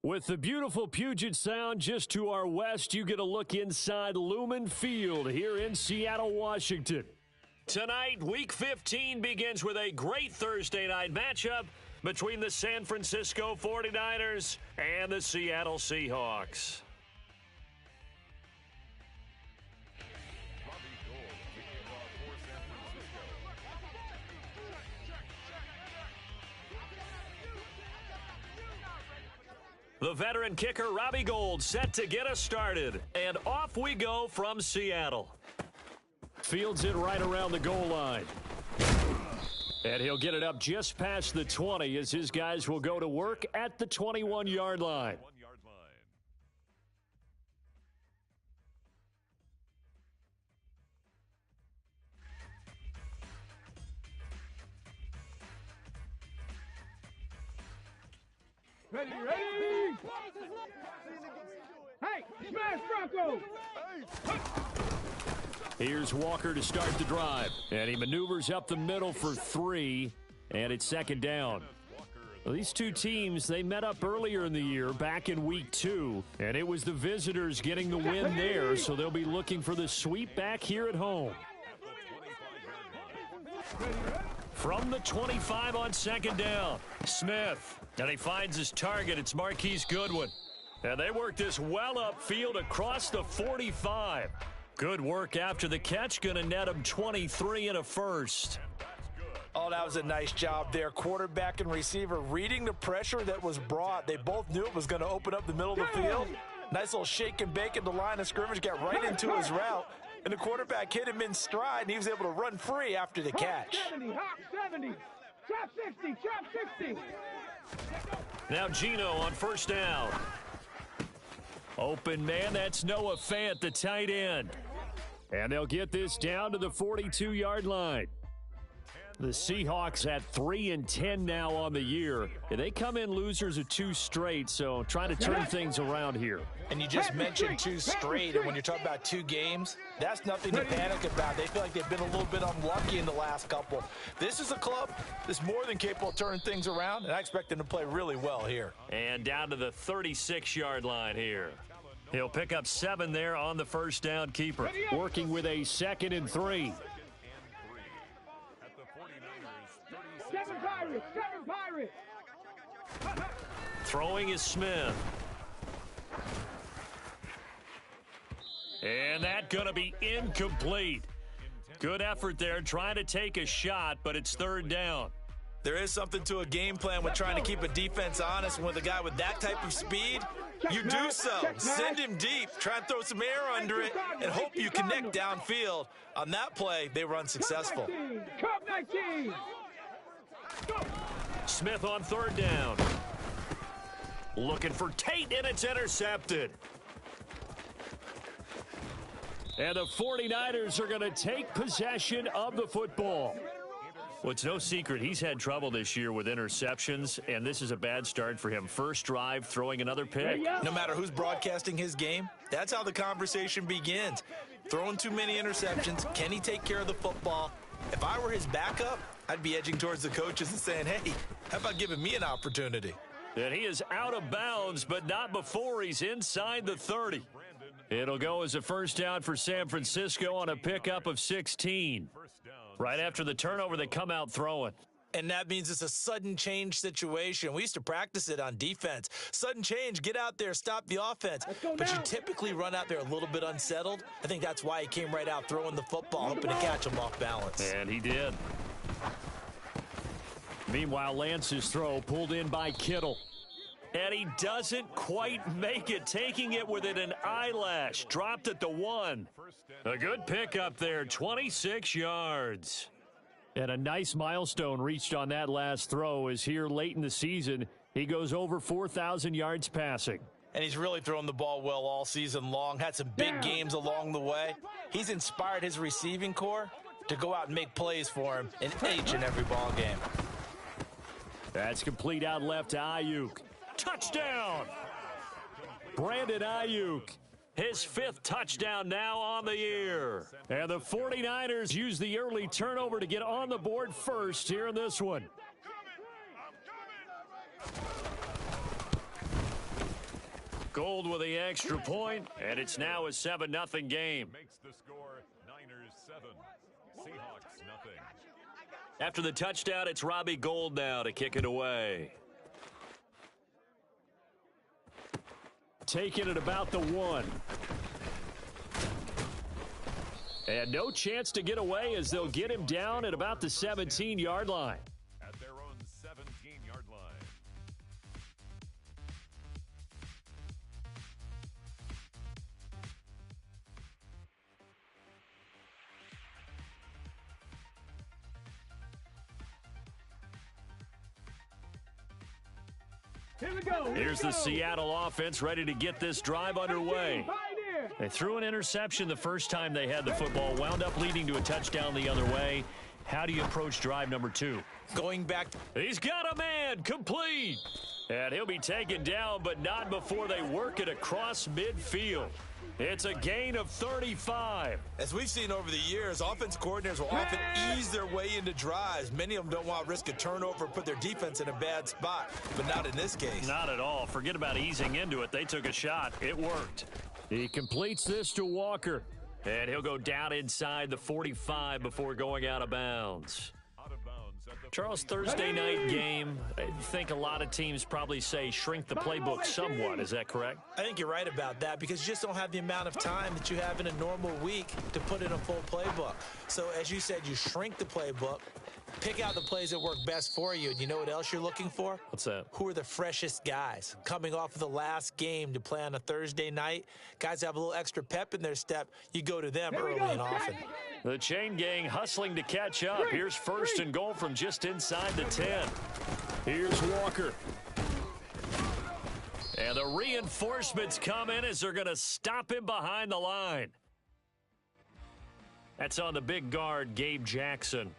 With the beautiful Puget Sound just to our west, you get a look inside Lumen Field here in Seattle, Washington. Tonight, Week 15 begins with a great Thursday night matchup between the San Francisco 49ers and the Seattle Seahawks. The veteran kicker, Robbie Gould, set to get us started. And off we go from Seattle. Fields it right around the goal line. And he'll get it up just past the 20 as his guys will go to work at the 21-yard line. Ready! Hey, smash Bronco! Here's Walker to start the drive. And he maneuvers up the middle for 3, and it's second down. Well, these two teams, they met up earlier in the year, back in Week 2, and it was the visitors getting the win there, so they'll be looking for the sweep back here at home. From the 25 on second down, Smith. And he finds his target. It's Marquise Goodwin. And they work this well upfield across the 45. Good work after the catch. Going to net him 23 and a first. Oh, that was a nice job there. Quarterback and receiver reading the pressure that was brought. They both knew it was going to open up the middle of the field. Nice little shake and bake at the line of scrimmage. Got right into his route. And the quarterback hit him in stride, and he was able to run free after the catch. 70, hop 70, chop 60, chop 60. Now Gino on first down. Open man, that's Noah Fant, the tight end. And they'll get this down to the 42-yard line. The Seahawks at 3-10 now on the year. And they come in losers of 2 straight, so trying to turn things around here. And you just mentioned 2 straight, and when you're talking about 2 games, that's nothing to panic about. They feel like they've been a little bit unlucky in the last couple. This is a club that's more than capable of turning things around, and I expect them to play really well here. And down to the 36-yard line here. He'll pick up 7 there on the first down keeper, working with a 2nd and 3. 7 Pirates! Throwing is Smith. And that's going to be incomplete. Good effort there, trying to take a shot, but it's third down. There is something to a game plan with trying to keep a defense honest. And with a guy with that type of speed, you do so. Send him deep, try and throw some air under it, and hope you connect downfield. On that play, they were unsuccessful. Cup 19! Smith on third down. Looking for Tate, and it's intercepted. And the 49ers are going to take possession of the football. Well, it's no secret he's had trouble this year with interceptions, and this is a bad start for him. First drive, throwing another pick. No matter who's broadcasting his game, that's how the conversation begins. Throwing too many interceptions, can he take care of the football? If I were his backup, I'd be edging towards the coaches and saying, hey, how about giving me an opportunity? And he is out of bounds, but not before he's inside the 30. It'll go as a first down for San Francisco on a pickup of 16. Right after the turnover, they come out throwing. And that means it's a sudden change situation. We used to practice it on defense. Sudden change, get out there, stop the offense. But you typically run out there a little bit unsettled. I think that's why he came right out throwing the football, hoping to catch him off balance. And he did. Meanwhile, Lance's throw pulled in by Kittle. And he doesn't quite make it, taking it within an eyelash. Dropped at the 1. A good pickup there, 26 yards. And a nice milestone reached on that last throw is here late in the season. He goes over 4,000 yards passing. And he's really thrown the ball well all season long. Had some big games along the way. He's inspired his receiving corps to go out and make plays for him in each and every ball game. That's complete out left to Ayuk. Touchdown! Brandon Ayuk. His 5th touchdown now on the year. And the 49ers use the early turnover to get on the board first here in this one. Gold with the extra point, and it's now a 7-0 game. Makes the score Niners 7, Seahawks nothing. After the touchdown, it's Robbie Gould now to kick it away. Taking it about the 1. And no chance to get away as they'll get him down at about the 17-yard line. At their own 17-yard line. Here we go. Here's the Seattle offense ready to get this drive underway. They threw an interception the first time they had the football, wound up leading to a touchdown the other way. How do you approach drive number 2? Going back. He's got a man, complete. And he'll be taken down, but not before they work it across midfield. It's a gain of 35. As we've seen over the years, offense coordinators will often ease their way into drives. Many of them don't want to risk a turnover, put their defense in a bad spot, but not in this case. Not at all. Forget about easing into it. They took a shot. It worked. He completes this to Walker, and he'll go down inside the 45 before going out of bounds. Charles, Thursday night game, I think a lot of teams probably say shrink the playbook somewhat. Is that correct? I think you're right about that because you just don't have the amount of time that you have in a normal week to put in a full playbook. So as you said, you shrink the playbook, pick out the plays that work best for you. And you know what else you're looking for? What's that? Who are the freshest guys coming off of the last game to play on a Thursday night? Guys have a little extra pep in their step. You go to them early and often. The chain gang hustling to catch up. Here's first and goal from just inside the 10. Here's Walker. And the reinforcements come in as they're going to stop him behind the line. That's on the big guard, Gabe Jackson.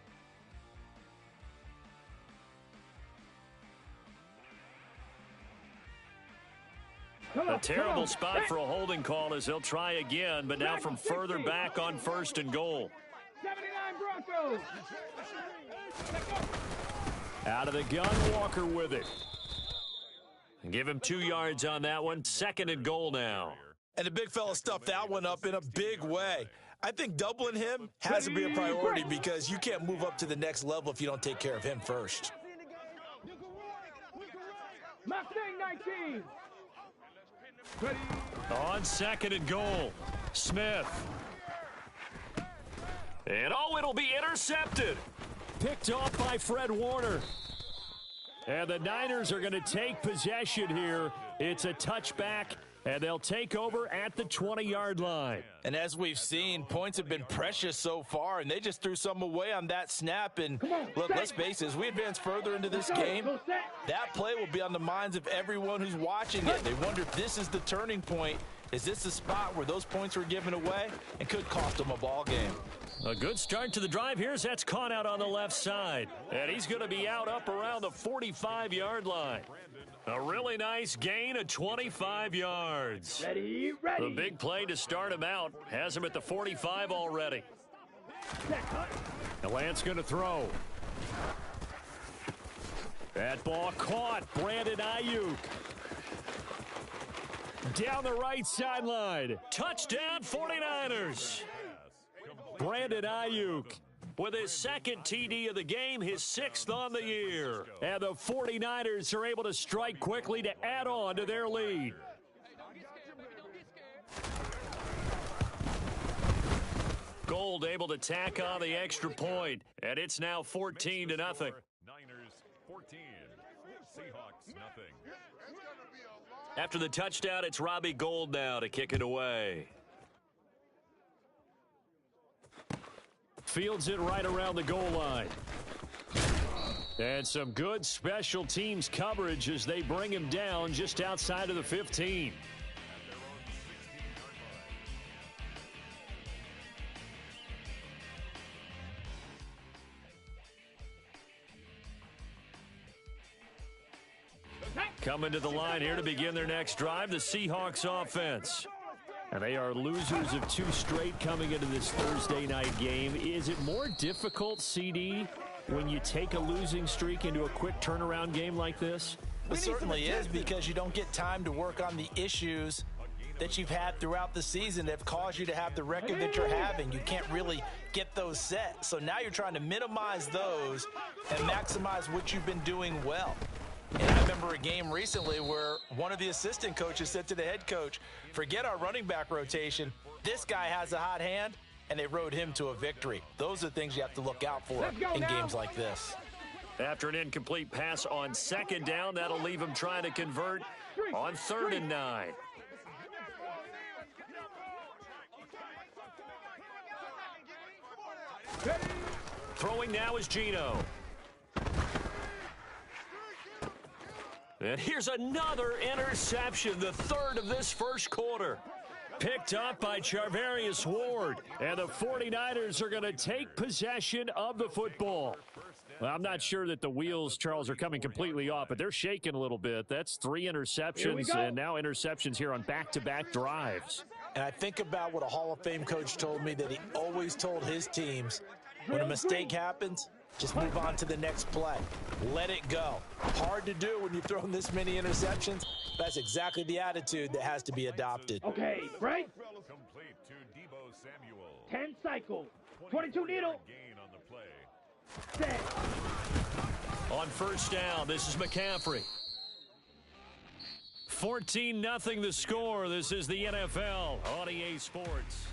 A terrible spot for a holding call as they'll try again, but now from further back on first and goal. 79 Broncos. Out of the gun, Walker with it. Give him 2 yards on that one. Second and goal now. And the big fella stuffed that one up in a big way. I think doubling him has to be a priority because you can't move up to the next level if you don't take care of him first. Mustang 19. On second and goal, Smith. And it'll be intercepted. Picked off by Fred Warner. And the Niners are going to take possession here. It's a touchback, and they'll take over at the 20-yard line. And as we've seen, points have been precious so far, and they just threw some away on that snap. And look, let's face it, as we advance further into this game, that play will be on the minds of everyone who's watching it. They wonder if this is the turning point. Is this the spot where those points were given away and could cost them a ball game? A good start to the drive. Here's that's caught out on the left side. And he's going to be out up around the 45-yard line. A really nice gain of 25 yards. Ready. The big play to start him out has him at the 45 already. And Lance going to throw. That ball caught. Brandon Ayuk. Down the right sideline. Touchdown 49ers. Brandon Ayuk with his second TD of the game, his 6th on the year. And the 49ers are able to strike quickly to add on to their lead. Gold able to tack on the extra point, and it's now 14-0. Niners 14, Seahawks nothing. After the touchdown, it's Robbie Gould now to kick it away. Fields it right around the goal line. And some good special teams coverage as they bring him down just outside of the 15. Coming to the line here to begin their next drive, the Seahawks offense. And they are losers of 2 straight coming into this Thursday night game. Is it more difficult, CD, when you take a losing streak into a quick turnaround game like this? It certainly is, because you don't get time to work on the issues that you've had throughout the season that have caused you to have the record that you're having. You can't really get those set. So now you're trying to minimize those and maximize what you've been doing well. And I remember a game recently where one of the assistant coaches said to the head coach, forget our running back rotation. This guy has a hot hand, and they rode him to a victory. Those are things you have to look out for in games like this. After an incomplete pass on second down, that'll leave him trying to convert on 3rd and 9. Throwing now is Geno. And here's another interception, the 3rd of this first quarter. Picked up by Charvarius Ward. And the 49ers are going to take possession of the football. Well, I'm not sure that the wheels, Charles, are coming completely off, but they're shaking a little bit. That's 3 interceptions, and now interceptions here on back-to-back drives. And I think about what a Hall of Fame coach told me, that he always told his teams, when a mistake happens, just move on to the next play. Let it go. Hard to do when you've thrown this many interceptions. That's exactly the attitude that has to be adopted. Okay, break. Complete to Deebo Samuel. 10 cycle. 22 needle. Gain on the play. Set. On first down, this is McCaffrey. 14-0 the score. This is the NFL on EA Sports.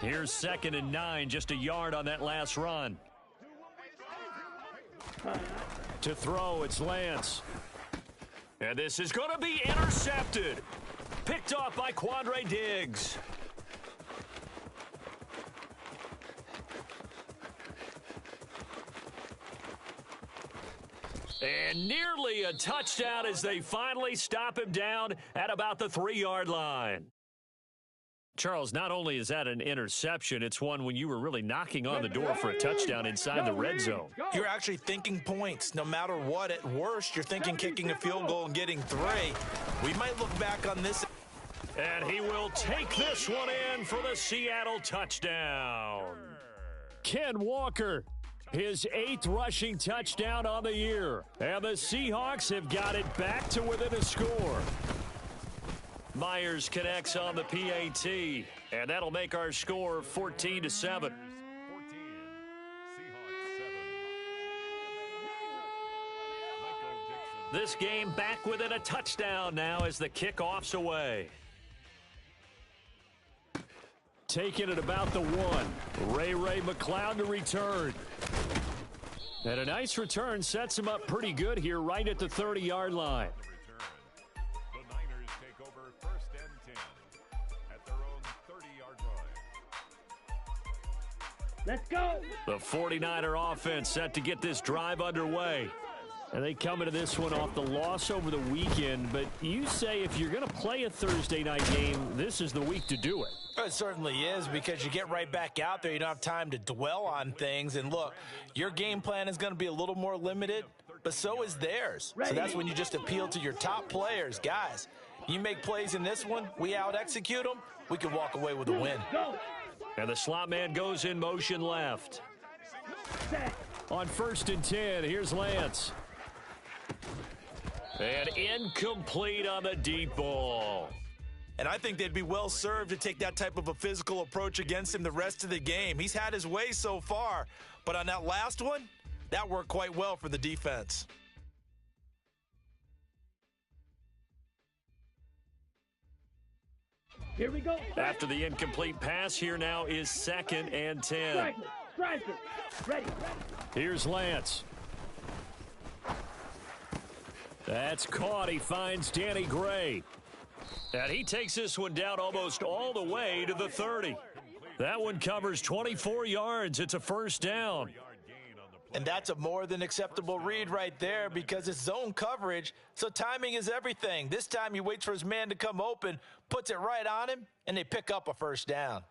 Here's 2nd and 9, just a yard on that last run. To throw, it's Lance. And this is going to be intercepted. Picked off by Quandre Diggs. And nearly a touchdown as they finally stop him down at about the 3-yard line. Charles, not only is that an interception, it's one when you were really knocking on the door for a touchdown inside the red zone. You're actually thinking points. No matter what, at worst, you're thinking kicking a field goal and getting 3. We might look back on this. And he will take this one in for the Seattle touchdown. Ken Walker, his 8th rushing touchdown on the year. And the Seahawks have got it back to within a score. Myers connects on the PAT, and that'll make our score 14-7. 14. Seahawks 7. This game back within a touchdown now as the kickoff's away. Taking it about the 1. Ray McCloud to return. And a nice return sets him up pretty good here right at the 30-yard line. Let's go. The 49er offense set to get this drive underway. And they come into this one off the loss over the weekend. But you say if you're going to play a Thursday night game, this is the week to do it. It certainly is, because you get right back out there. You don't have time to dwell on things. And look, your game plan is going to be a little more limited, but so is theirs. So that's when you just appeal to your top players. Guys, you make plays in this one, we out-execute them, we can walk away with a win. Go. And the slot man goes in motion left. Set. On 1st and 10, here's Lance. And incomplete on the deep ball. And I think they'd be well served to take that type of a physical approach against him the rest of the game. He's had his way so far, but on that last one, that worked quite well for the defense. Here we go. After the incomplete pass, here now is 2nd and 10. Striker. Ready. Here's Lance. That's caught. He finds Danny Gray. And he takes this one down almost all the way to the 30. That one covers 24 yards. It's a first down. And that's a more than acceptable read right there, because it's zone coverage, so timing is everything. This time he waits for his man to come open, puts it right on him, and they pick up a first down.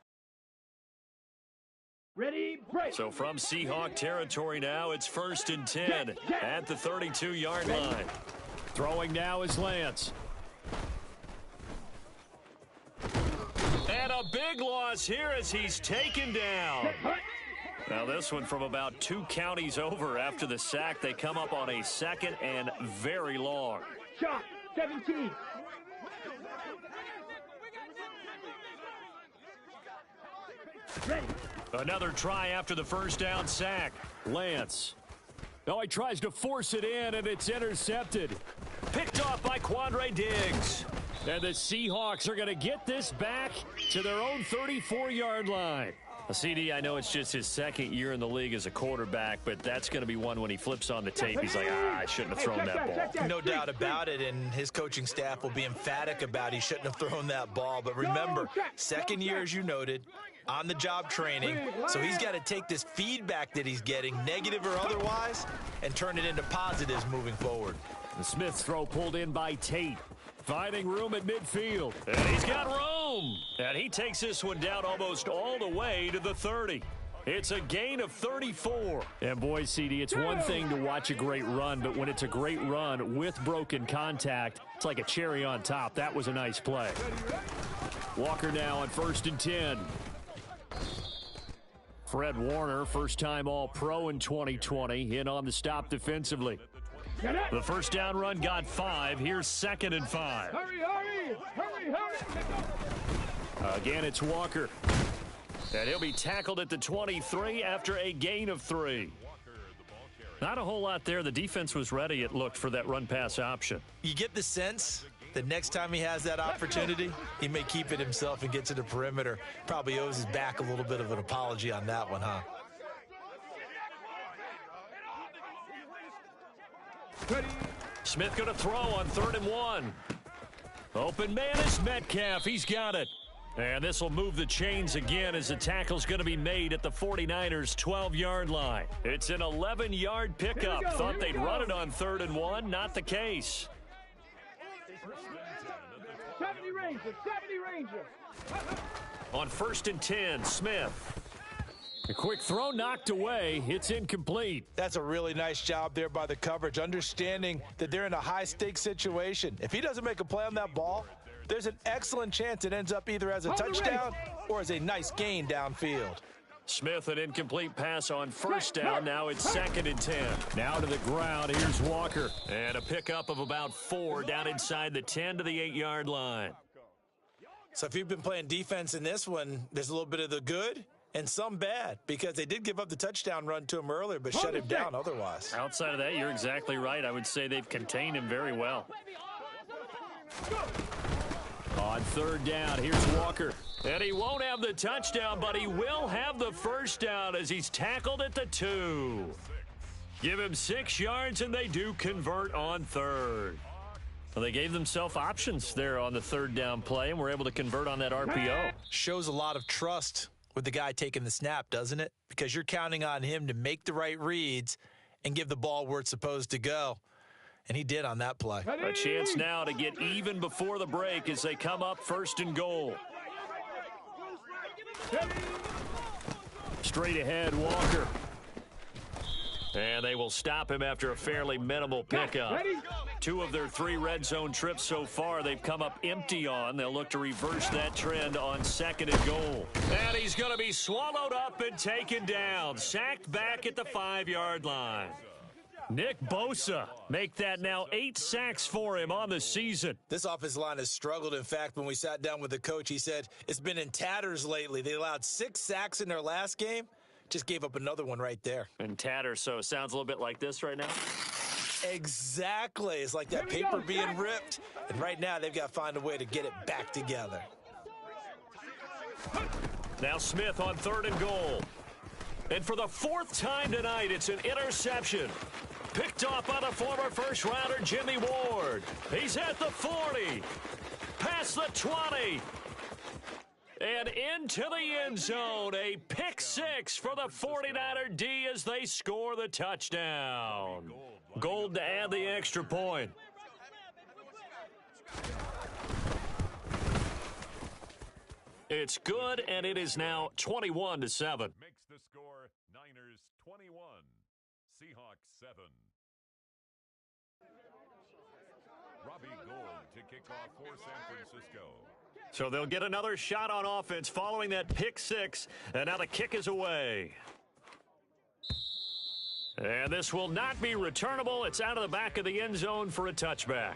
Ready, break. So from Seahawk territory now, it's 1st and 10 at the 32-yard line. Throwing now is Lance. a big loss here as he's taken down. Now this one from about 2 counties over after the sack. They come up on a 2nd and very long. Shot 17. Ready. Another try after the first down sack. Lance. Oh, he tries to force it in, and it's intercepted. Picked off by Quandre Diggs. And the Seahawks are going to get this back to their own 34-yard line. CD, I know it's just his 2nd year in the league as a quarterback, but that's going to be one when he flips on the tape. He's like, I shouldn't have thrown that ball. No doubt about it, and his coaching staff will be emphatic about he shouldn't have thrown that ball. But remember, 2nd year, as you noted, on-the-job training, so he's got to take this feedback that he's getting, negative or otherwise, and turn it into positives moving forward. The Smith's throw pulled in by Tate. Finding room at midfield. And he's got room. And he takes this one down almost all the way to the 30. It's a gain of 34. And boy, CD, it's one thing to watch a great run, but when it's a great run with broken contact, it's like a cherry on top. That was a nice play. Walker now on 1st and 10. Fred Warner, first-time All-Pro in 2020, in on the stop defensively. The first down run got 5. Here's 2nd and 5. Hurry. Again, it's Walker. And he'll be tackled at the 23 after a gain of 3. Not a whole lot there. The defense was ready, it looked, for that run-pass option. You get the sense that next time he has that opportunity, he may keep it himself and get to the perimeter. Probably owes his back a little bit of an apology on that one, huh? Smith going to throw on 3rd and 1. Open man is Metcalf. He's got it. And this will move the chains again as the tackle's going to be made at the 49ers' 12-yard line. It's an 11-yard pickup. Thought they'd run it on 3rd and 1. Not the case. 70 Ranger. On 1st and 10, Smith. A quick throw knocked away. It's incomplete. That's a really nice job there by the coverage, understanding that they're in a high-stakes situation. If he doesn't make a play on that ball, there's an excellent chance it ends up either as a touchdown or as a nice gain downfield. Smith, an incomplete pass on 1st down. Now it's 2nd and 10. Now to the ground. Here's Walker. And a pickup of about 4 down inside the 10 to the 8-yard line. So if you've been playing defense in this one, there's a little bit of the good and some bad, because they did give up the touchdown run to him earlier, but shut him down otherwise. Outside of that, you're exactly right. I would say they've contained him very well. On 3rd down, here's Walker. And he won't have the touchdown, but he will have the first down as he's tackled at the 2. Give him 6 yards, and they do convert on 3rd. Well, they gave themselves options there on the 3rd down play, and were able to convert on that RPO. Shows a lot of trust with the guy taking the snap, doesn't it? Because you're counting on him to make the right reads and give the ball where it's supposed to go. And he did on that play. A chance now to get even before the break as they come up 1st and goal. Straight ahead, Walker. And they will stop him after a fairly minimal pickup. 2 of their 3 red zone trips so far they've come up empty on. They'll look to reverse that trend on 2nd and goal. And he's going to be swallowed up and taken down. Sacked back at the 5-yard line. Nick Bosa make that now 8 sacks for him on the season. This offensive line has struggled. In fact, when we sat down with the coach, he said it's been in tatters lately. They allowed 6 sacks in their last game. Just gave up another one right there. In tatters, so it sounds a little bit like this right now. Exactly. It's like that paper being ripped. And right now, they've got to find a way to get it back together. Now Smith on 3rd and goal. And for the 4th time tonight, it's an interception. Picked off by the former first-rounder Jimmy Ward. He's at the 40. Past the 20. And into the end zone. A pick 6 for the 49er D as they score the touchdown. Gold to add the extra point. It's good, and it is now 21-7. Makes the score Niners 21, Seahawks 7. Robbie Gould to kick off for San Francisco. So they'll get another shot on offense following that pick six, and now the kick is away. And this will not be returnable. It's out of the back of the end zone for a touchback.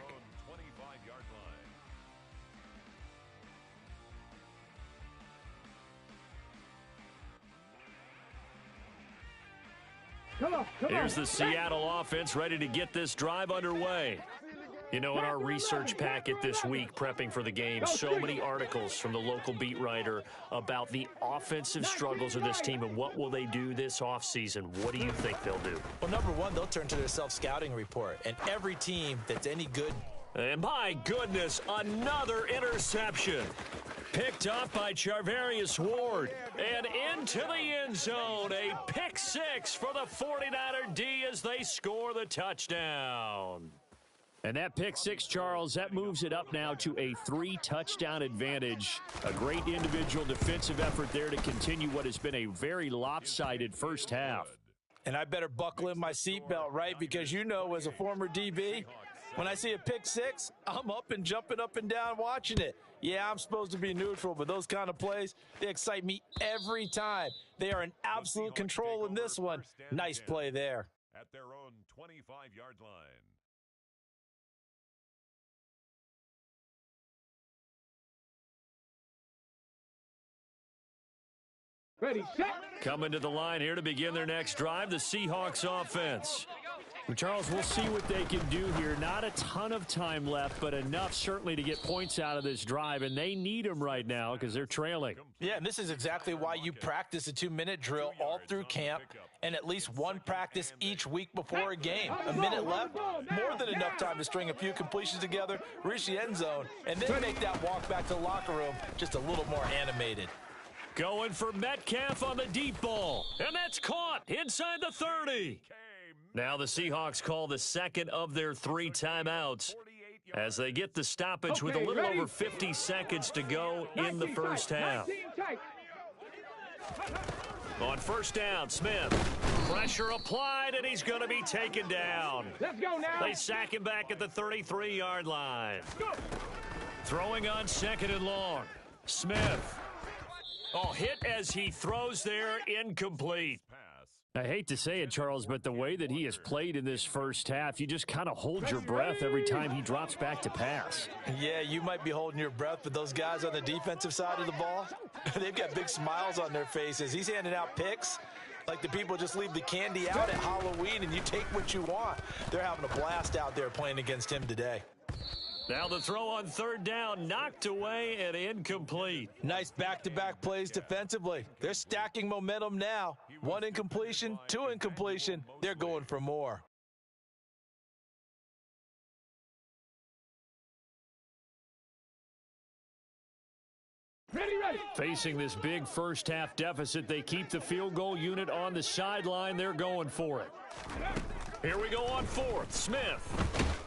Here's the Seattle offense ready to get this drive underway. You know, in our research packet this week, prepping for the game, so many articles from the local beat writer about the offensive struggles of this team and what will they do this offseason. What do you think they'll do? Well, number one, they'll turn to their self-scouting report. And every team that's any good. And my goodness, another interception. Picked up by Charvarius Ward. And into the end zone. A pick six for the 49er D as they score the touchdown. And that pick six, Charles, that moves it up now to a 3-touchdown advantage. A great individual defensive effort there to continue what has been a very lopsided first half. And I better buckle in my seatbelt, right? Because you know, as a former DB, when I see a pick six, I'm up and jumping up and down watching it. Yeah, I'm supposed to be neutral, but those kind of plays, they excite me every time. They are in absolute control in this one. Nice play there. At their own 25-yard line. Ready, set. Coming to the line here to begin their next drive, the Seahawks offense. Well, Charles, we'll see what they can do here. Not a ton of time left, but enough certainly to get points out of this drive, and they need them right now because they're trailing. Yeah, and this is exactly why you practice a 2-minute drill all through camp and at least one practice each week before a game. A minute left, more than enough time to string a few completions together, reach the end zone, and then make that walk back to the locker room just a little more animated. Going for Metcalf on the deep ball, and that's caught inside the 30. Now the Seahawks call the second of their 3 timeouts as they get the stoppage with a little over 50 seconds to go in the first half. On first down, Smith. Pressure applied, and he's going to be taken down. Let's go now. They sack him back at the 33-yard line. Throwing on second and long. Smith. Oh, hit as he throws there, incomplete. I hate to say it, Charles, but the way that he has played in this first half, you just kind of hold your breath every time he drops back to pass. Yeah, you might be holding your breath, but those guys on the defensive side of the ball, they've got big smiles on their faces. He's handing out picks like the people just leave the candy out at Halloween and you take what you want. They're having a blast out there playing against him today. Now the throw on third down, knocked away and incomplete. Nice back-to-back plays defensively. They're stacking momentum now. 1 incompletion, 2 incompletion. They're going for more. Ready, ready. Facing this big first half deficit, they keep the field goal unit on the sideline. They're going for it. Here we go on fourth. Smith.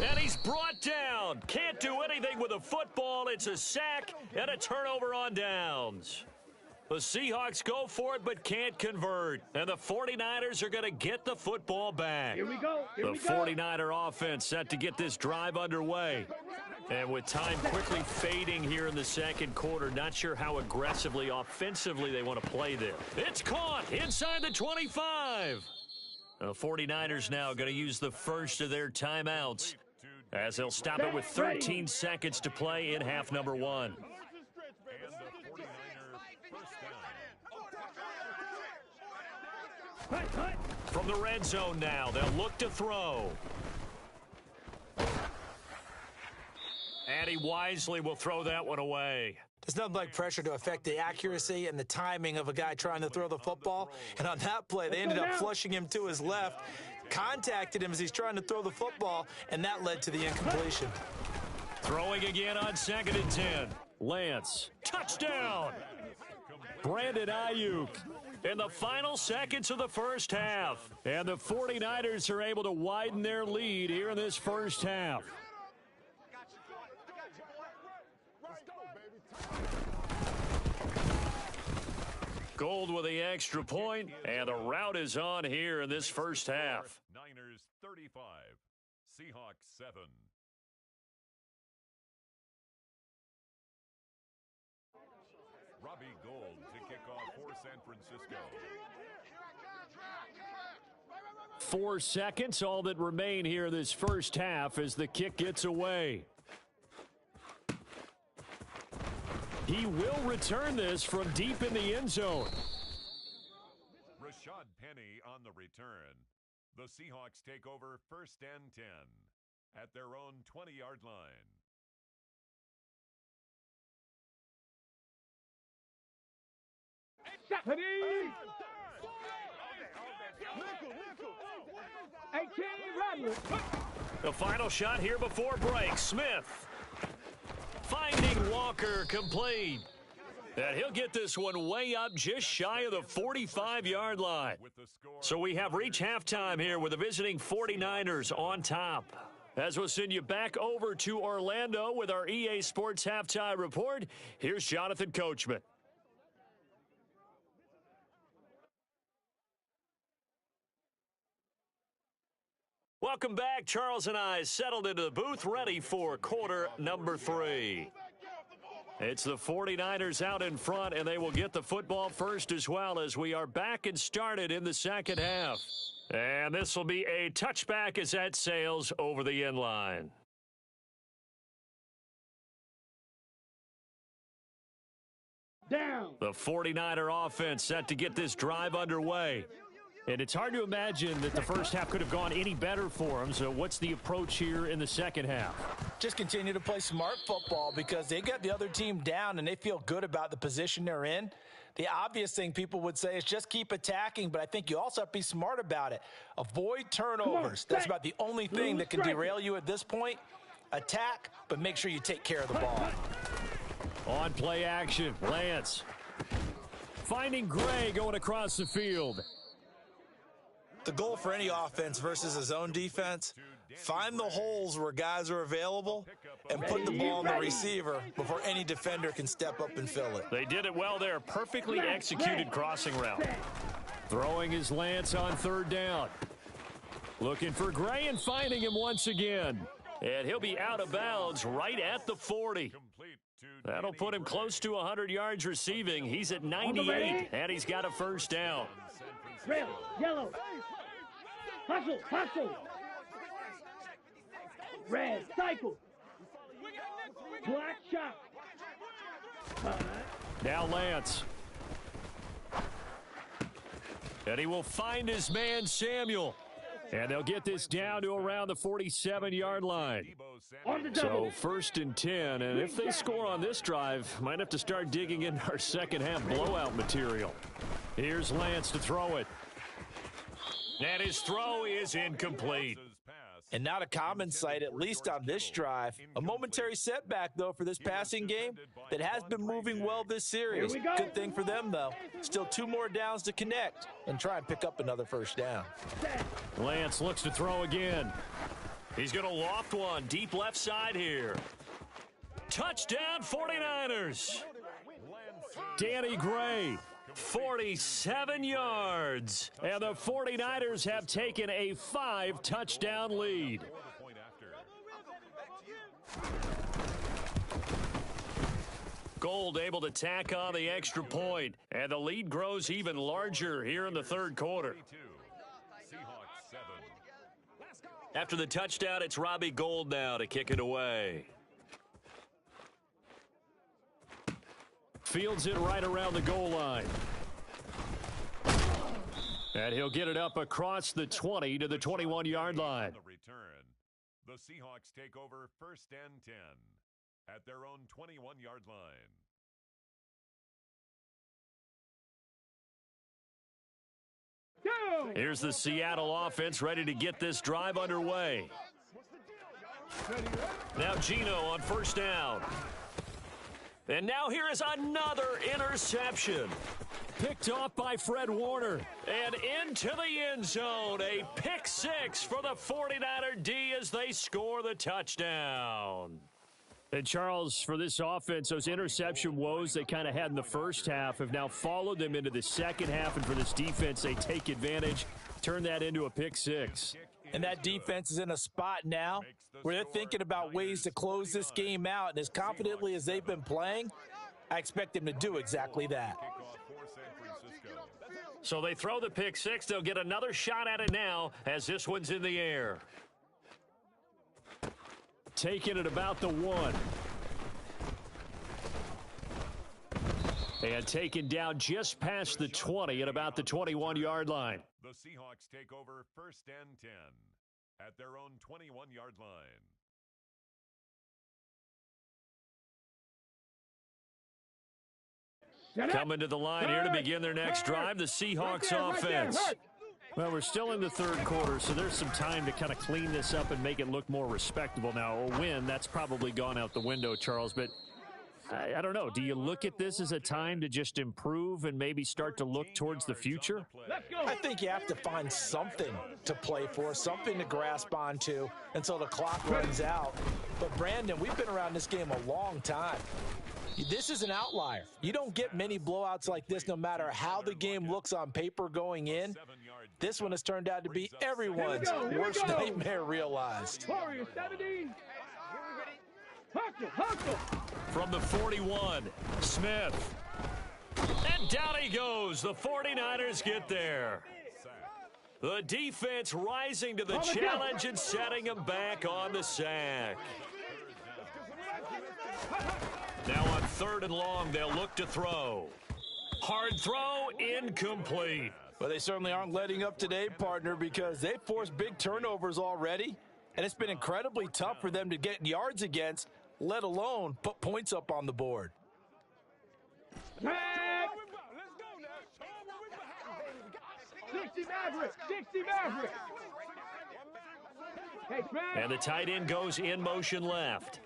And he's brought down. Can't do anything with a football. It's a sack and a turnover on downs. The Seahawks go for it but can't convert. And the 49ers are going to get the football back. Here we go. Here the we go. 49er offense set to get this drive underway. And with time quickly fading here in the second quarter, not sure how aggressively, offensively they want to play this. It's caught inside the 25. The 49ers now going to use the first of their timeouts as they'll stop it with 13 seconds to play in half number 1. From the red zone now, they'll look to throw. And he wisely will throw that one away. There's nothing like pressure to affect the accuracy and the timing of a guy trying to throw the football. And on that play, they ended up flushing him to his left, contacted him as he's trying to throw the football, and that led to the incompletion. Throwing again on 2nd and 10. Lance, touchdown! Brandon Ayuk in the final seconds of the first half. And the 49ers are able to widen their lead here in this first half. Gold with the extra point, and the route is on here in this first half. Niners 35, Seahawks 7. San Francisco. 4 seconds, all that remain here this first half as the kick gets away. He will return this from deep in the end zone. Rashad Penny on the return. The Seahawks take over 1st and 10 at their own 20-yard line. Penny! 18, Radley. The final shot here before break. Smith finding Walker complete. And he'll get this one way up just shy of the 45-yard line. So we have reached halftime here with the visiting 49ers on top. As we'll send you back over to Orlando with our EA Sports Halftime Report, here's Jonathan Coachman. Welcome back. Charles and I settled into the booth, ready for quarter number 3. It's the 49ers out in front, and they will get the football first as well as we are back and started in the second half. And this will be a touchback as that sails over the end line. Down. The 49er offense set to get this drive underway. And it's hard to imagine that the first half could have gone any better for them. So what's the approach here in the second half? Just continue to play smart football because they got the other team down and they feel good about the position they're in. The obvious thing people would say is just keep attacking, but I think you also have to be smart about it. Avoid turnovers. That's about the only thing that can derail you at this point. Attack, but make sure you take care of the ball. On play action, Lance finding Gray going across the field. The goal for any offense versus a zone defense, find the holes where guys are available and put the ball on the receiver before any defender can step up and fill it. They did it well there. Perfectly executed crossing route. Throwing his Lance on 3rd down. Looking for Gray and finding him once again. And he'll be out of bounds right at the 40. That'll put him close to 100 yards receiving. He's at 98, and he's got a first down. Red, yellow. Hustle, hustle. Red, cycle. Black shot. Now Lance. And he will find his man Samuel. And they'll get this down to around the 47-yard line. So 1st and 10, and if they score on this drive, might have to start digging into our second half blowout material. Here's Lance to throw it. And his throw is incomplete. And not a common sight, at least on this drive. A momentary setback, though, for this passing game that has been moving well this series. Good thing for them, though. Still 2 more downs to connect and try and pick up another first down. Lance looks to throw again. He's going to loft one deep left side here. Touchdown 49ers. Danny Gray. 47 yards. And the 49ers have taken a 5-touchdown lead. Gold able to tack on the extra point. And the lead grows even larger here in the 3rd quarter. After the touchdown, it's Robbie Gould now to kick it away. Fields it right around the goal line. And he'll get it up across the 20 to the 21-yard line. The Seahawks take over 1st and 10 at their own 21-yard line. Here's the Seattle offense ready to get this drive underway. Now Geno on 1st down. And now here is another interception. Picked off by Fred Warner. And into the end zone. A pick 6 for the 49er D as they score the touchdown. And Charles, for this offense, those interception woes they kind of had in the first half have now followed them into the second half. And for this defense, they take advantage, turn that into a pick 6. And that defense is in a spot now where they're thinking about ways to close this game out. And as confidently as they've been playing, I expect them to do exactly that. So they throw the pick six. They'll get another shot at it now as this one's in the air. Taking it about the 1. And taken down just past the 20 at about the 21-yard line. The Seahawks take over 1st and 10 at their own 21-yard line. Coming to the line here to begin their next drive, the Seahawks offense. Well, we're still in the third quarter, so there's some time to kind of clean this up and make it look more respectable. Now, a win, that's probably gone out the window, Charles, but I don't know. Do you look at this as a time to just improve and maybe start to look towards the future? I think you have to find something to play for, something to grasp onto until the clock runs out. But, Brandon, we've been around this game a long time. This is an outlier. You don't get many blowouts like this no matter how the game looks on paper going in. This one has turned out to be everyone's worst nightmare realized. Warriors 17. Hustle. From the 41, Smith. And down he goes. The 49ers get there. The defense rising to the challenge and setting him back on the sack. Now on 3rd and long, they'll look to throw. Hard throw, incomplete. Well, they certainly aren't letting up today, partner, because they've forced big turnovers already, and it's been incredibly tough for them to get yards against, let alone put points up on the board. 60 Maverick. And the tight end goes in motion left.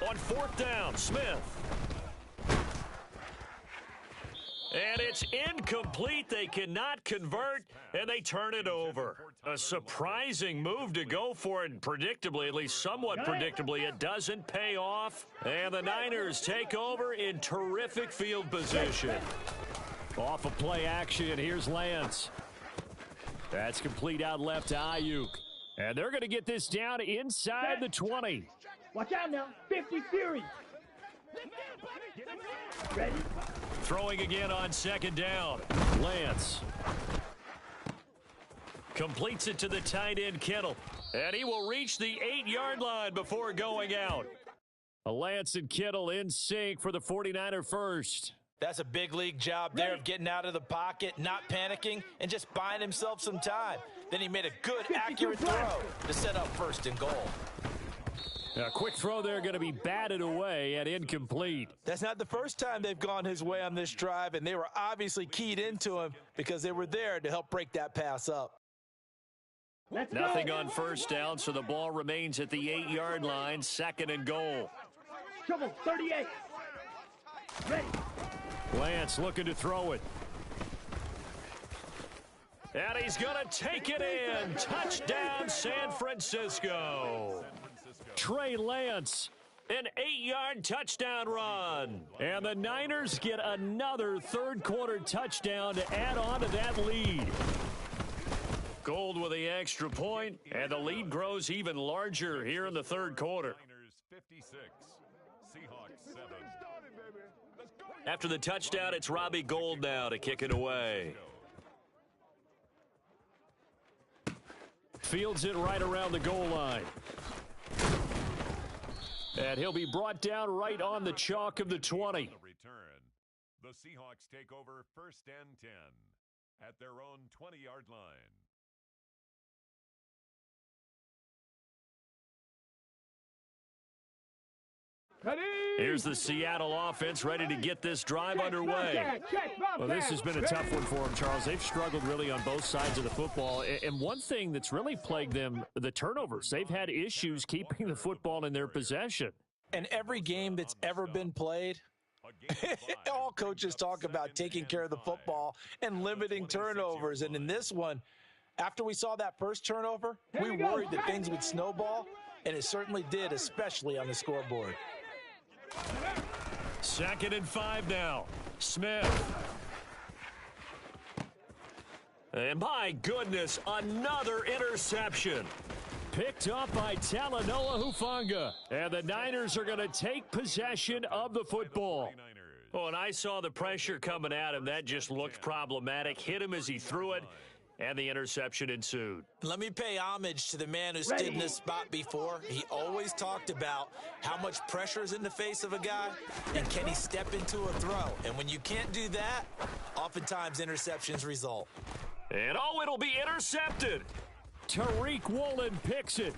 On 4th down, Smith. And it's incomplete. They cannot convert, and they turn it over. A surprising move to go for it, and predictably, at least somewhat predictably, it doesn't pay off. And the Niners take over in terrific field position. Off of play action, here's Lance. That's complete out left to Ayuk. And they're going to get this down inside the 20. Watch out now. 50 Fury. Ready? Throwing again on 2nd down. Lance. Completes it to the tight end, Kittle. And he will reach the 8-yard line before going out. Lance and Kittle in sync for the 49er first. That's a big league job there of getting out of the pocket, not panicking, and just buying himself some time. Then he made a good, accurate throw to set up 1st and goal. A quick throw there going to be batted away and incomplete. That's not the first time they've gone his way on this drive, and they were obviously keyed into him because they were there to help break that pass up. Nothing on 1st down, so the ball remains at the 8-yard line, 2nd and goal. Trouble, 38. Ready. Lance looking to throw it. And he's going to take it in. Touchdown, San Francisco. Trey Lance, an 8-yard touchdown run. And the Niners get another 3rd quarter touchdown to add on to that lead. Gold with the extra point, and the lead grows even larger here in the 3rd quarter. Niners 56, Seahawks 7. After the touchdown, it's Robbie Gould now to kick it away. Fields it right around the goal line. And he'll be brought down right on the chalk of the 20. Return. The Seahawks take over 1st and 10 at their own 20-yard line. Here's the Seattle offense ready to get this drive underway. Well, this has been a tough one for them, Charles. They've struggled really on both sides of the football. And one thing that's really plagued them, the turnovers. They've had issues keeping the football in their possession. And every game that's ever been played, all coaches talk about taking care of the football and limiting turnovers. And in this one, after we saw that first turnover, we worried that things would snowball, and it certainly did, especially on the scoreboard. 2nd and 5 now. Smith. And my goodness, another interception. Picked up by Talanoa Hufanga. And the Niners are going to take possession of the football. Oh, and I saw the pressure coming at him. That just looked problematic. Hit him as he threw it, and the interception ensued. Let me pay homage to the man who stood in this spot before. He always talked about how much pressure is in the face of a guy, and can he step into a throw. And when you can't do that, oftentimes interceptions result. And oh, it'll be intercepted. Tariq Woolen picks it.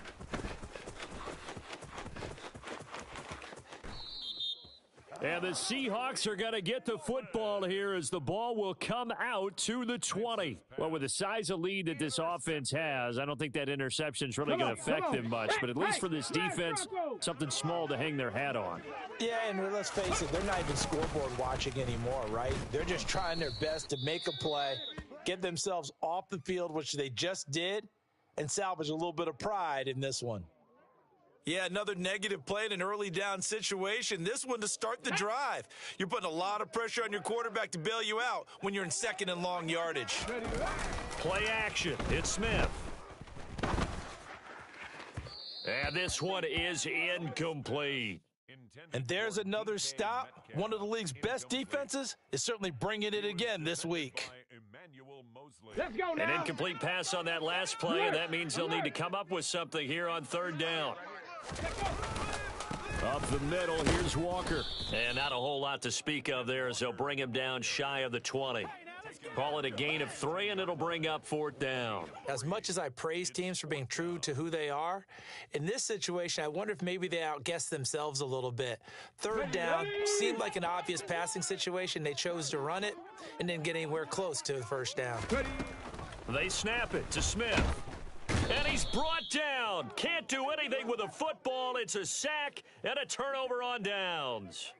And the Seahawks are going to get the football here as the ball will come out to the 20. Well, with the size of lead that this offense has, I don't think that interception is really going to affect them much. But at least for this defense, something small to hang their hat on. Yeah, and let's face it, they're not even scoreboard watching anymore, right? They're just trying their best to make a play, get themselves off the field, which they just did, and salvage a little bit of pride in this one. Yeah, another negative play in an early down situation. This one to start the drive. You're putting a lot of pressure on your quarterback to bail you out when you're in second and long yardage. Play action. It's Smith. And this one is incomplete. And there's another stop. One of the league's best defenses is certainly bringing it again this week. Let's go now. An incomplete pass on that last play, and that means they'll need to come up with something here on third down. Up the middle, here's Walker. And not a whole lot to speak of there as they'll bring him down shy of the 20. Call it a gain of 3, and it'll bring up fourth down. As much as I praise teams for being true to who they are, in this situation, I wonder if maybe they outguessed themselves a little bit. Third down seemed like an obvious passing situation. They chose to run it and didn't get anywhere close to the first down. They snap it to Smith. And he's brought down. Can't do anything with a football. It's a sack and a turnover on downs.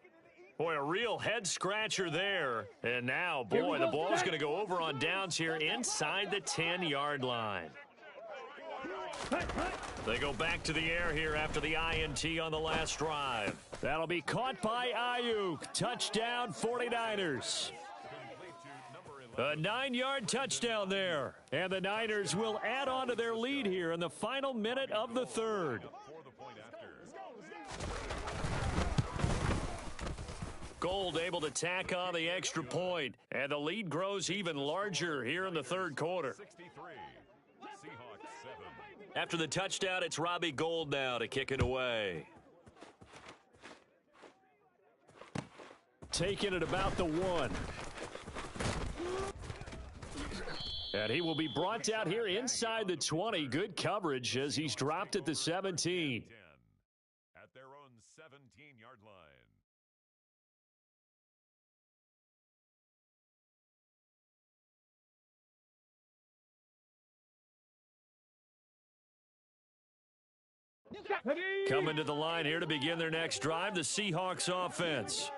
Boy, a real head-scratcher there. And now, boy, the ball's going to go over on downs here inside the 10-yard line. They go back to the air here after the INT on the last drive. That'll be caught by Ayuk. Touchdown, 49ers. A 9-yard touchdown there. And the Niners will add on to their lead here in the final minute of the third. Gold able to tack on the extra point, and the lead grows even larger here in the third quarter. After the touchdown, it's Robbie Gould now to kick it away. Taking it about the 1. And he will be brought down here inside the 20. Good coverage as he's dropped at the 17. At their own 17-yard line. Coming to the line here to begin their next drive, the Seahawks offense.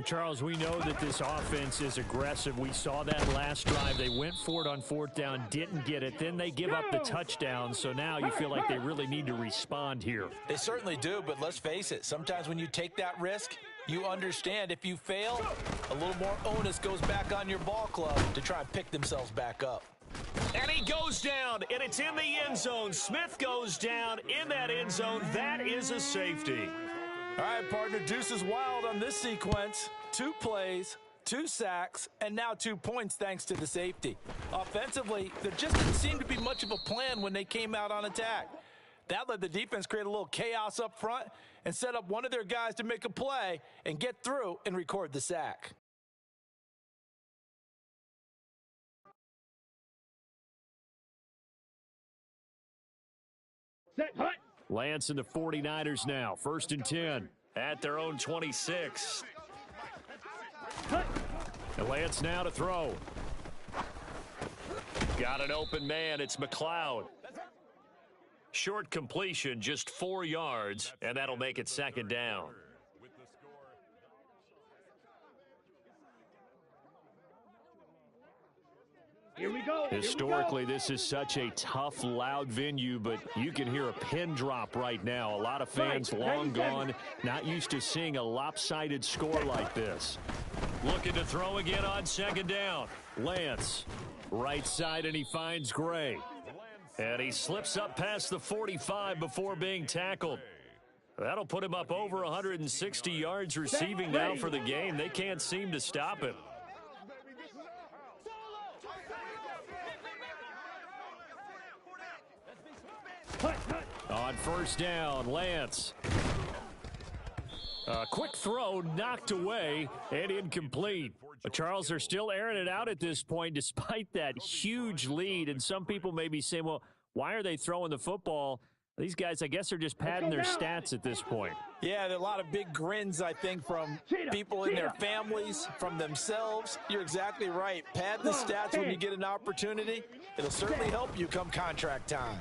Charles, we know that this offense is aggressive. We saw that last drive. They went for it on fourth down, didn't get it. Then they give up the touchdown, so now you feel like they really need to respond here. They certainly do, but let's face it. Sometimes when you take that risk, you understand if you fail, a little more onus goes back on your ball club to try and pick themselves back up. And he goes down, and it's in the end zone. Smith goes down in that end zone. That is a safety. All right, partner, deuce is wild on this sequence. 2 plays, 2 sacks, and now 2 points thanks to the safety. Offensively, there just didn't seem to be much of a plan when they came out on attack. That let the defense create a little chaos up front and set up one of their guys to make a play and get through and record the sack. Set, hut. Lance and the 49ers now. 1st and 10 at their own 26. And Lance now to throw. Got an open man. It's McLeod. Short completion, just 4 yards, and that'll make it 2nd down. Here we go. Historically, this is such a tough, loud venue, but you can hear a pin drop right now. A lot of fans long gone, not used to seeing a lopsided score like this. Looking to throw again on 2nd down. Lance, right side, and he finds Gray. And he slips up past the 45 before being tackled. That'll put him up over 160 yards receiving now for the game. They can't seem to stop him. On first down, Lance. A quick throw knocked away and incomplete. But Charles, they're still airing it out at this point despite that huge lead. And some people may be saying, well, why are they throwing the football? These guys, I guess, are just padding their stats at this point. Yeah, there are a lot of big grins, I think, from people in their families, from themselves. You're exactly right. Pad the stats when you get an opportunity. It'll certainly help you come contract time.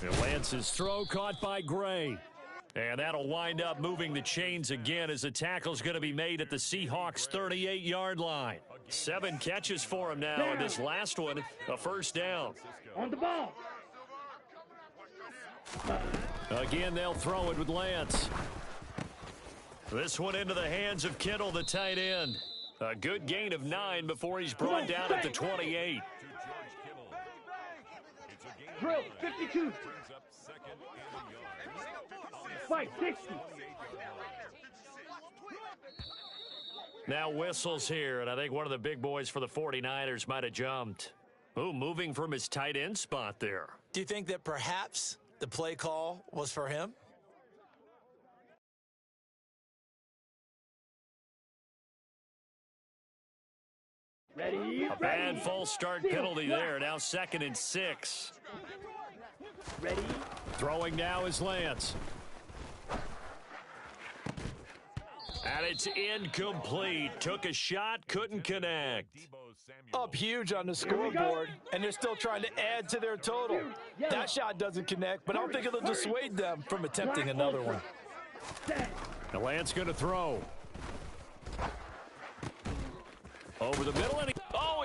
And Lance's throw caught by Gray. And that'll wind up moving the chains again as the tackle's going to be made at the Seahawks' 38-yard line. 7 catches for him now, and this last one, a first down. On the ball. Again, they'll throw it with Lance. This one into the hands of Kittle, the tight end. A good gain of 9 before he's brought down at the 28. Drill, 52. Fight, 60. Now whistles here, and I think one of the big boys for the 49ers might have jumped. Ooh, moving from his tight end spot there. Do you think that perhaps the play call was for him? Ready? A bad false start penalty there. Now 2nd and 6. Ready? Throwing now is Lance. And it's incomplete. Took a shot, couldn't connect. Up huge on the scoreboard, and they're still trying to add to their total. That shot doesn't connect, but I don't think it'll dissuade them from attempting another one. The Lance going to throw. Over the middle, and he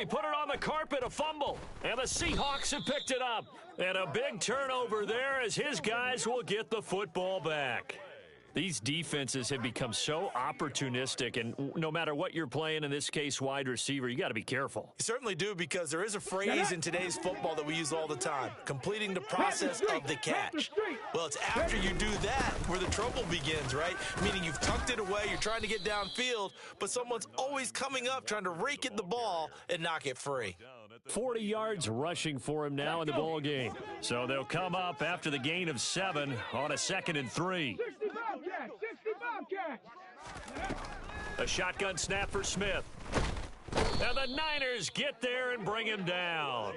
put it on the carpet, a fumble. And the Seahawks have picked it up. And a big turnover there as his guys will get the football back. These defenses have become so opportunistic, and no matter what you're playing, in this case wide receiver, you got to be careful. You certainly do, because there is a phrase in today's football that we use all the time, completing the process of the catch. Well, it's after you do that where the trouble begins, right? Meaning you've tucked it away, you're trying to get downfield, but someone's always coming up trying to rake at the ball and knock it free. 40 yards rushing for him now in the ball game. So they'll come up after the gain of 7 on a 2nd and 3. 60 Bobcats, 60 Bobcats. A shotgun snap for Smith. And the Niners get there and bring him down.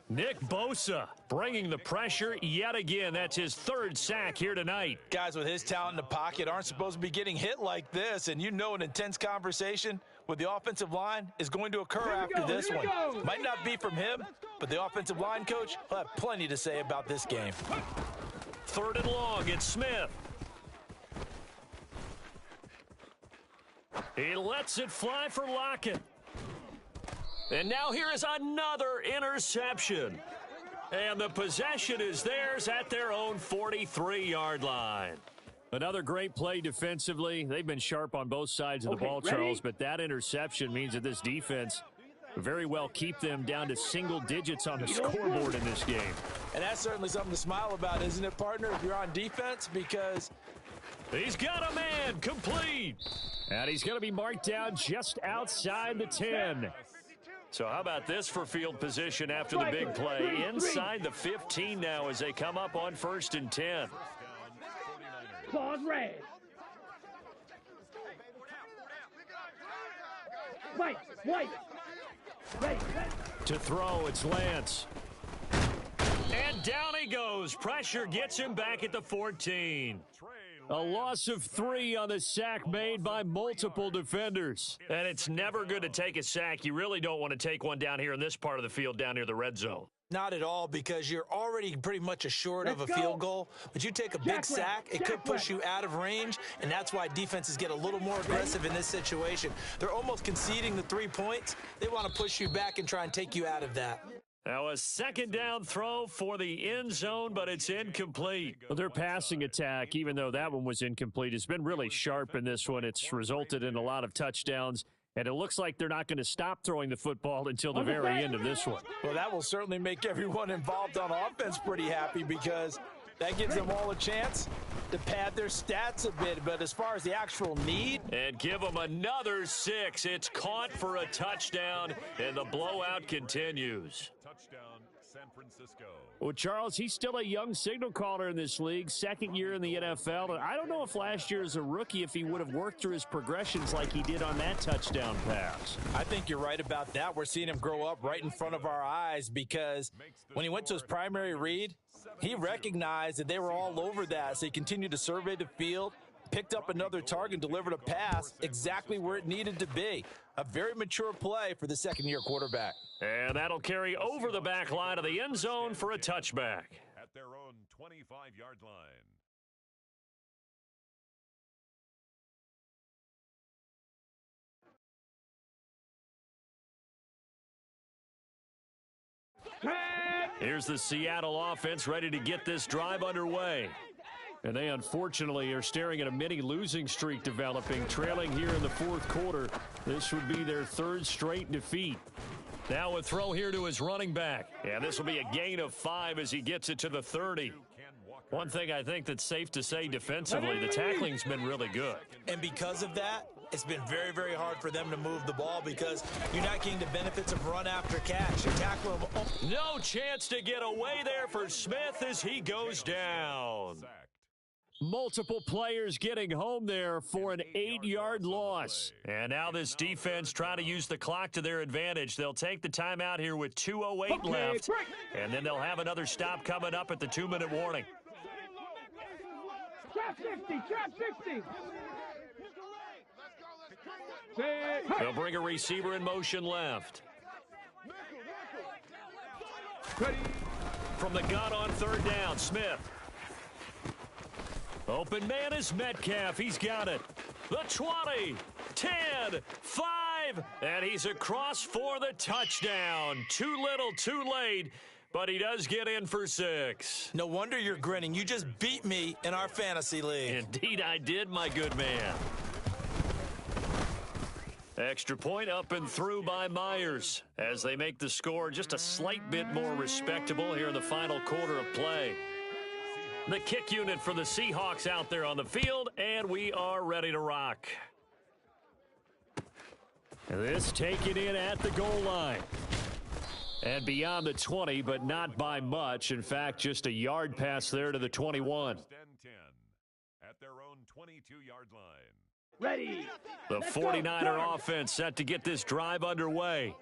Nick Bosa bringing the pressure yet again. That's his 3rd sack here tonight. Guys with his talent in the pocket aren't supposed to be getting hit like this, and you know an intense conversation with the offensive line is going to occur after this one. Might not be from him, but the offensive line coach will have plenty to say about this game. 3rd and long, it's Smith. He lets it fly for Lockett. And now here is another interception. And the possession is theirs at their own 43-yard line. Another great play defensively. They've been sharp on both sides of the ball, Charles, but that interception means that this defense very well keep them down to single digits on the scoreboard in this game. And that's certainly something to smile about, isn't it, partner, if you're on defense? Because he's got a man complete. And he's going to be marked down just outside the 10. So how about this for field position after the big play? Inside the 15 now as they come up on 1st and 10. Claws red. White. Ready. To throw, it's Lance. And down he goes. Pressure gets him back at the 14. A loss of 3 on the sack made by multiple defenders. And it's never good to take a sack. You really don't want to take one down here in this part of the field, down near the red zone. Not at all, because you're already pretty much assured of a field goal. But you take a big sack, it could push you out of range, and that's why defenses get a little more aggressive in this situation. They're almost conceding the 3 points. They want to push you back and try and take you out of that. Now a 2nd down throw for the end zone, but it's incomplete. Well, their passing attack, even though that one was incomplete, has been really sharp in this one. It's resulted in a lot of touchdowns And it looks like they're not going to stop throwing the football until the very end of this one. Well, that will certainly make everyone involved on offense pretty happy because that gives them all a chance to pad their stats a bit. But as far as the actual need. And give them another 6. It's caught for a touchdown, and the blowout continues. Touchdown, San Francisco. Well, Charles, he's still a young signal caller in this league, second year in the NFL. And I don't know if last year as a rookie, if he would have worked through his progressions like he did on that touchdown pass. I think you're right about that. We're seeing him grow up right in front of our eyes because when he went to his primary read, he recognized that they were all over that. So he continued to survey the field, picked up another target, delivered a pass exactly where it needed to be. A very mature play for the second-year quarterback. And that'll carry over the back line of the end zone for a touchback. At their own 25-yard line. Here's the Seattle offense ready to get this drive underway. And they unfortunately are staring at a mini losing streak developing, trailing here in the fourth quarter. This would be their third straight defeat. Now a throw here to his running back. And this will be a gain of 5 as he gets it to the 30. One thing I think that's safe to say defensively, the tackling's been really good. And because of that, it's been very, very hard for them to move the ball because you're not getting the benefits of run after catch. You're tackling them. No chance to get away there for Smith as he goes down. Multiple players getting home there for an 8-yard loss. And now this defense trying to use the clock to their advantage. They'll take the timeout here with 2:08 left. And then they'll have another stop coming up at the 2-minute warning. Trap 60, trap 60. They'll bring a receiver in motion left. From the gun on third down, Smith. Open man is Metcalf. He's got it. The 20, 10, 5, and he's across for the touchdown. Too little, too late, but he does get in for 6. No wonder you're grinning. You just beat me in our fantasy league. Indeed I did, my good man. Extra point up and through by Myers as they make the score just a slight bit more respectable here in the final quarter of play. The kick unit for the Seahawks out there on the field, and we are ready to rock. This taken in at the goal line. And beyond the 20, but not by much. In fact, just a yard pass there to the 21. At their own 22-yard line. Ready. The 49er offense set to get this drive underway.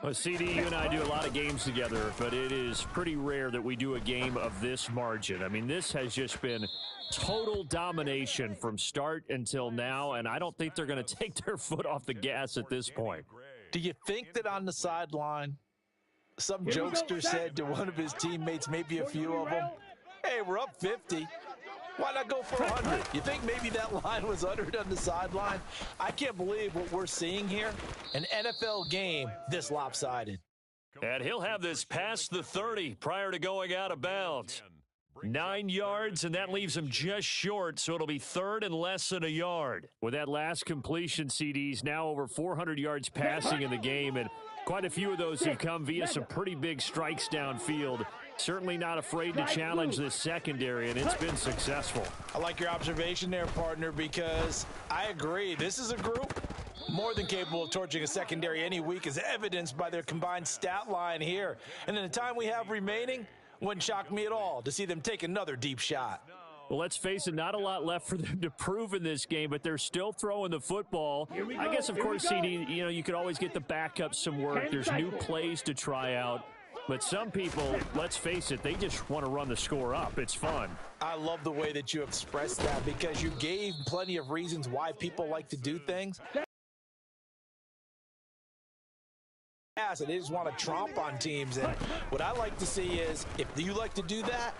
Well, CD, you and I do a lot of games together, but it is pretty rare that we do a game of this margin. I mean, this has just been total domination from start until now, and I don't think they're going to take their foot off the gas at this point. Do you think that on the sideline, some jokester said to one of his teammates, maybe a few of them, hey, we're up 50. Why not go for 100? You think maybe that line was uttered on the sideline? I can't believe what we're seeing here. An NFL game this lopsided. And he'll have this past the 30 prior to going out of bounds. 9 yards, and that leaves him just short, so it'll be third and less than a yard. With that last completion, CD's now over 400 yards passing in the game, and quite a few of those have come via some pretty big strikes downfield. Certainly not afraid to challenge this secondary, and it's been successful. I like your observation there, partner, because I agree. This is a group more than capable of torching a secondary any week, as evidenced by their combined stat line here. And in the time we have remaining, wouldn't shock me at all to see them take another deep shot. Well, let's face it, not a lot left for them to prove in this game, but they're still throwing the football. I guess, of course, CD, you could always get the backup some work. There's new plays to try out. But some people, let's face it, they just want to run the score up. It's fun. I love the way that you expressed that because you gave plenty of reasons why people like to do things. And they just want to tromp on teams. And what I like to see is, if you like to do that,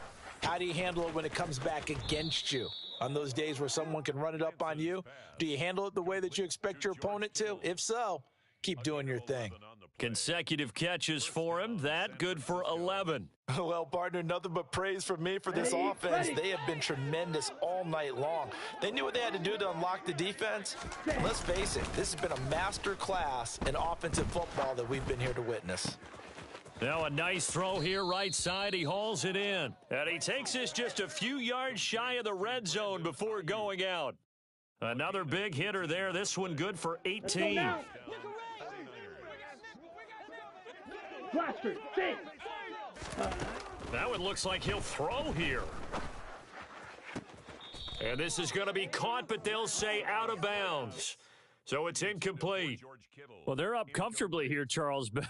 how do you handle it when it comes back against you? On those days where someone can run it up on you, do you handle it the way that you expect your opponent to? If so, keep doing your thing. Consecutive catches for him. That good for 11. Well, partner, nothing but praise from me for this offense. They have been tremendous all night long. They knew what they had to do to unlock the defense. Let's face it, this has been a master class in offensive football that we've been here to witness. Now a nice throw here right side. He hauls it in. And he takes this just a few yards shy of the red zone before going out. Another big hitter there. This one good for 18. That one looks like he'll throw here. And this is going to be caught, but they'll say out of bounds. So it's incomplete. Well, they're up comfortably here, Charles, but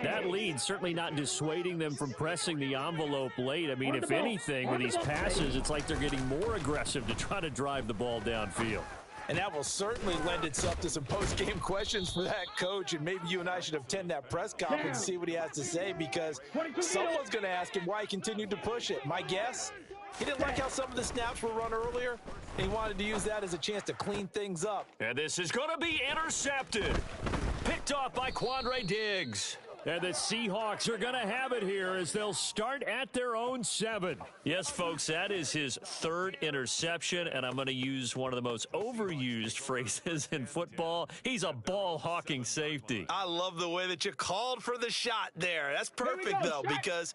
that lead certainly not dissuading them from pressing the envelope late. I mean, if anything, with these passes, it's like they're getting more aggressive to try to drive the ball downfield. And that will certainly lend itself to some post-game questions for that coach, and maybe you and I should attend that press conference and see what he has to say, because someone's going to ask him why he continued to push it. My guess, he didn't like how some of the snaps were run earlier, and he wanted to use that as a chance to clean things up. And this is going to be intercepted. Picked off by Quandre Diggs. And the Seahawks are going to have it here as they'll start at their own 7. Yes, folks, that is his third interception, and I'm going to use one of the most overused phrases in football. He's a ball-hawking safety. I love the way that you called for the shot there. That's perfect, though, because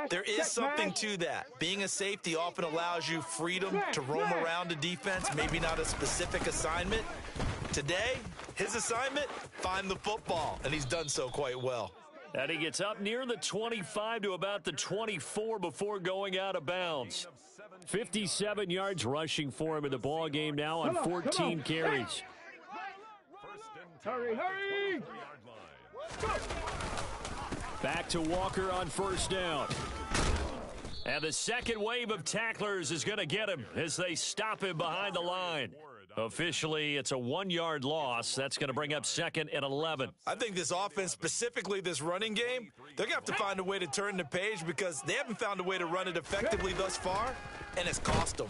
there is something to that. Being a safety often allows you freedom to roam around a defense, maybe not a specific assignment. Today, his assignment, find the football, and he's done so quite well. And he gets up near the 25 to about the 24 before going out of bounds. 57 yards rushing for him in the ball game now on 14 carries. Hurry, hurry! Back to Walker on first down. And the second wave of tacklers is going to get him as they stop him behind the line. Officially, it's a 1-yard loss. That's going to bring up second and 11. I think this offense, specifically this running game, they're going to have to find a way to turn the page because they haven't found a way to run it effectively thus far, and it's cost them.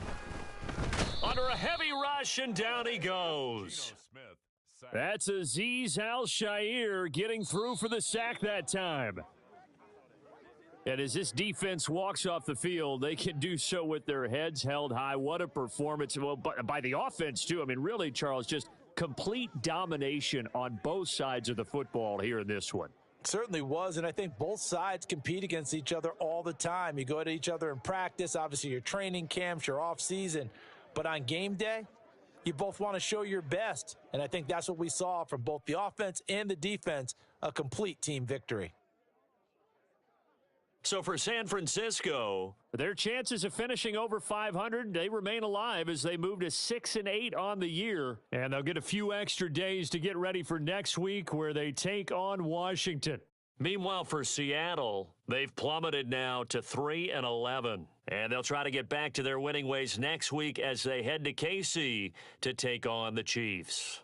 Under a heavy rush, and down he goes. That's Azeez Al-Shaair getting through for the sack that time. And as this defense walks off the field, they can do so with their heads held high. What a performance. Well, by the offense, too. I mean, really, Charles, just complete domination on both sides of the football here in this one. Certainly was, and I think both sides compete against each other all the time. You go to each other in practice, obviously your training camps, your off-season. But on game day, you both want to show your best. And I think that's what we saw from both the offense and the defense, a complete team victory. So for San Francisco, their chances of finishing over 500, they remain alive as they move to 6-8 on the year. And they'll get a few extra days to get ready for next week where they take on Washington. Meanwhile, for Seattle, they've plummeted now to 3-11. And they'll try to get back to their winning ways next week as they head to KC to take on the Chiefs.